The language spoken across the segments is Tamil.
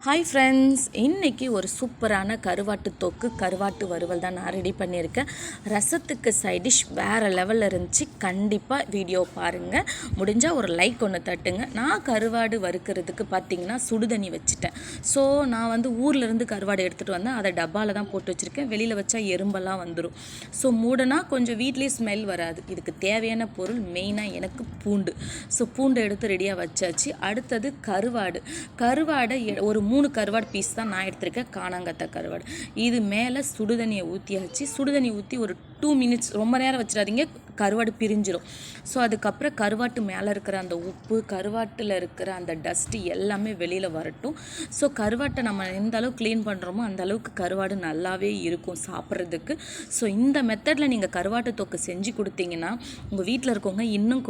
ஹாய் ஃப்ரெண்ட்ஸ், இன்றைக்கி ஒரு சூப்பரான கருவாட்டு தொக்கு கருவாட்டு வறுவல் தான் நான் ரெடி பண்ணியிருக்கேன். ரசத்துக்கு சைடிஷ் வேறு லெவலில் இருந்துச்சு. கண்டிப்பாக வீடியோ பாருங்கள். முடிஞ்சால் ஒரு லைக் ஒன்று தட்டுங்க. நான் கருவாடு வறுக்கிறதுக்கு பார்த்திங்கன்னா சுடுதண்ணி வச்சுட்டேன். ஸோ நான் ஊர்லேருந்து கருவாடு எடுத்துகிட்டு வந்தேன். அதை டப்பாவில் தான் போட்டு வச்சுருக்கேன். வெளியில் வச்சா எறும்பெல்லாம் வந்துடும். ஸோ மூடனா கொஞ்சம் வீட்லேயே ஸ்மெல் வராது. இதுக்கு தேவையான பொருள் மெயினாக எனக்கு பூண்டு. ஸோ பூண்டை எடுத்து ரெடியாக வச்சாச்சு. அடுத்தது கருவாடை ஒரு 3 கருவாடு பீஸ் தான் நான் எடுத்திருக்கேன். காணாங்கத்தை கருவாடு. இது மேலே சுடுதண்ணியை ஊற்றியாச்சு. சுடுதண்ணி ஊற்றி ஒரு 2 மினிட்ஸ், ரொம்ப நேரம் வச்சிடாதீங்க, கருவாடு பிரிஞ்சிடும். ஸோ அதுக்கப்புறம் கருவாட்டு மேலே இருக்கிற அந்த உப்பு, கருவாட்டில் இருக்கிற அந்த டஸ்ட்டு எல்லாமே வெளியில் வரட்டும். ஸோ கருவாட்டை நம்ம எந்த அளவுக்கு க்ளீன் பண்ணுறோமோ அந்த அளவுக்கு கருவாடு நல்லாவே இருக்கும் சாப்பிட்றதுக்கு. ஸோ இந்த மெத்தடில் நீங்கள் கருவாட்டு தொக்கு செஞ்சு கொடுத்தீங்கன்னா உங்கள் வீட்டில் இருக்கவங்க இன்னும்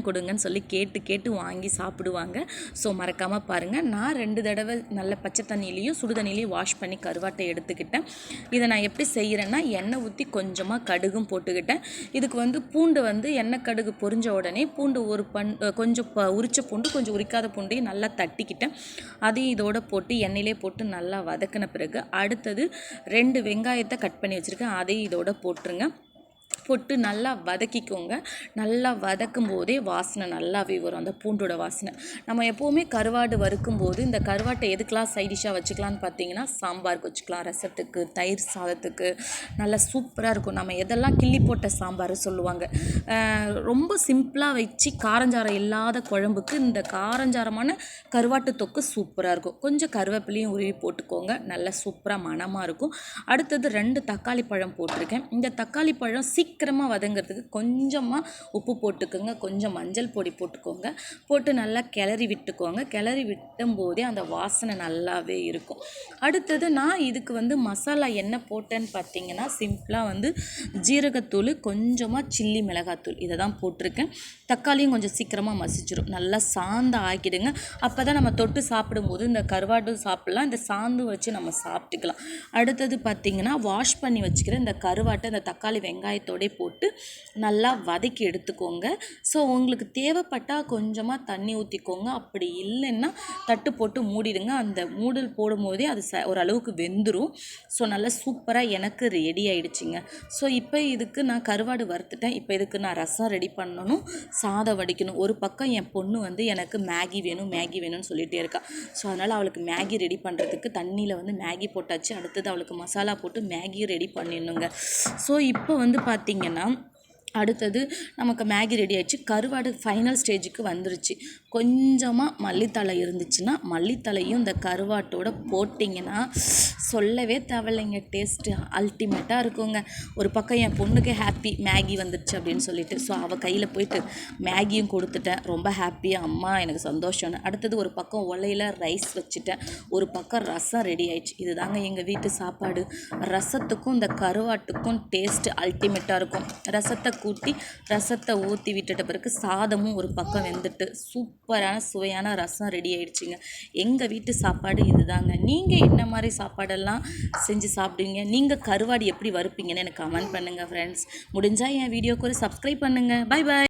கொடுங்கன்னு சொல்லி கேட்டு வாங்கி சாப்பிடுவாங்க. ஸோ மறக்காமல் பாருங்கள். நான் 2 தடவை நல்ல பச்சை தண்ணியிலையும் சுடு தண்ணியிலையும் வாஷ் பண்ணி கருவாட்டை எடுத்துக்கிட்டேன். இதை நான் எப்படி செய்கிறேன்னா, எண்ணெய் ஊற்றி கொஞ்சமாக கடுகும் போட்டுக்கிட்டேன். இதுக்கு பூண்டு எண்ணெய் கடுகு பொரிஞ்ச உடனே பூண்டு கொஞ்சம் உரிச்ச பூண்டு, கொஞ்சம் உரிக்காத பூண்டையும் நல்லா தட்டிக்கிட்டேன். அதையும் இதோட போட்டு எண்ணெயிலே போட்டு நல்லா வதக்கின பிறகு அடுத்தது 2 வெங்காயத்தை கட் பண்ணி வச்சுருக்கேன். அதையும் இதோட போட்டு நல்லா வதக்கிக்கோங்க. நல்லா வதக்கும் போதே வாசனை நல்லாவே வரும், அந்த பூண்டோட வாசனை. நம்ம எப்போவுமே கருவாடு வறுக்கும்போது இந்த கருவாட்டை எதுக்கெலாம் சைடிஷாக வச்சுக்கலான்னு பார்த்தீங்கன்னா, சாம்பாருக்கு வச்சுக்கலாம், ரசத்துக்கு, தயிர் சாதத்துக்கு நல்லா சூப்பராக இருக்கும். நம்ம எதெல்லாம் கிள்ளி போட்ட சாம்பார் சொல்லுவாங்க. ரொம்ப சிம்பிளாக வச்சு காரஞ்சாரம் இல்லாத குழம்புக்கு இந்த காரஞ்சாரமான கருவாட்டு தொக்கு சூப்பராக இருக்கும். கொஞ்சம் கருவேப்பிலையும் உருவி போட்டுக்கோங்க. நல்லா சூப்பராக மணமாக இருக்கும். அடுத்தது 2 தக்காளி பழம் போட்டிருக்கேன். இந்த தக்காளி பழம் சீக்கிரமாக வதங்கிறதுக்கு கொஞ்சமாக உப்பு போட்டுக்கோங்க, கொஞ்சம் மஞ்சள் பொடி போட்டுக்கோங்க. போட்டு நல்லா கிளறி விட்டுக்கோங்க. கிளறி விட்டும் போதே அந்த வாசனை நல்லாவே இருக்கும். அடுத்தது நான் இதுக்கு மசாலா என்ன போட்டேன்னு பார்த்தீங்கன்னா, சிம்பிளாக ஜீரகத்தூள், கொஞ்சமாக சில்லி மிளகாத்தூள், இதை தான் போட்டிருக்கேன். தக்காளியும் கொஞ்சம் சீக்கிரமாக மசிச்சிடும். நல்லா சாந்து ஆக்கிடுங்க. அப்போ தான் நம்ம தொட்டு சாப்பிடும்போது இந்த கருவாடும் சாப்பிட்லாம், இந்த சாந்தும் வச்சு நம்ம சாப்பிட்டுக்கலாம். அடுத்தது பார்த்திங்கன்னா, வாஷ் பண்ணி வச்சுக்கிற இந்த கருவாட்டை இந்த தக்காளி வெங்காயத்தோட போட்டு நல்லா வதக்கி எடுத்துக்கோங்க. ஸோ உங்களுக்கு தேவைப்பட்டால் கொஞ்சமாக தண்ணி ஊற்றிக்கோங்க. அப்படி இல்லைன்னா தட்டு போட்டு மூடிடுங்க. அந்த மூடல் போடும் போதே அது ஓரளவுக்கு வெந்துடும். ஸோ நல்லா சூப்பராக எனக்கு ரெடி ஆகிடுச்சிங்க. ஸோ இப்போ இதுக்கு நான் கருவாடு வறுத்துட்டேன். இப்போ இதுக்கு நான் ரசம் ரெடி பண்ணணும், சாதம் வடிக்கணும். ஒரு பக்கம் என் பொண்ணு எனக்கு மேகி வேணும்னு சொல்லிகிட்டே இருக்கா. ஸோ அதனால் அவளுக்கு மேகி ரெடி பண்ணுறதுக்கு தண்ணியில் மேகி போட்டாச்சு. அடுத்தது அவளுக்கு மசாலா போட்டு மேகியும் ரெடி பண்ணிடணுங்க. ஸோ இப்போ பார்த்திங்கன்னா அடுத்தது நமக்கு மேகி ரெடி ஆகிடுச்சு. கருவாடு ஃபைனல் ஸ்டேஜுக்கு வந்துருச்சு. கொஞ்சமாக மல்லித்தழை இருந்துச்சுன்னா மல்லித்தழையும் இந்த கருவாட்டோட போட்டிங்கன்னா சொல்லவே தேவையில்லைங்க, டேஸ்ட்டு அல்டிமேட்டாக இருக்குங்க. ஒரு பக்கம் என் பொண்ணுக்கு ஹாப்பி, மேகி வந்துடுச்சு அப்படின்னு சொல்லிட்டு. ஸோ அவள் கையில் போயிட்டு மேகியும் கொடுத்துட்டேன். ரொம்ப ஹாப்பியாக, அம்மா எனக்கு சந்தோஷம்னு. அடுத்தது ஒரு பக்கம் உலையில் ரைஸ் வச்சுட்டேன். ஒரு பக்கம் ரசம் ரெடி ஆயிடுச்சு. இதுதாங்க எங்கள் வீட்டு சாப்பாடு. ரசத்துக்கும் இந்த கருவாட்டுக்கும் டேஸ்ட்டு அல்டிமேட்டாக இருக்கும். ரசத்தை ஊற்றி விட்டுட்ட பிறகு சாதமும் ஒரு பக்கம் வெந்துட்டு சூப்பரான சுவையான ரசம் ரெடி ஆயிடுச்சுங்க. எங்கள் வீட்டு சாப்பாடு இதுதாங்க. நீங்கள் என்ன மாதிரி சாப்பாடெல்லாம் செஞ்சு சாப்பிடுவீங்க? நீங்கள் கருவாடு எப்படி வறுப்பீங்கன்னு எனக்கு கமெண்ட் பண்ணுங்கள் ஃப்ரெண்ட்ஸ். முடிஞ்சால் என் வீடியோக்கு ஒரு சப்ஸ்கிரைப் பண்ணுங்கள். Bye bye.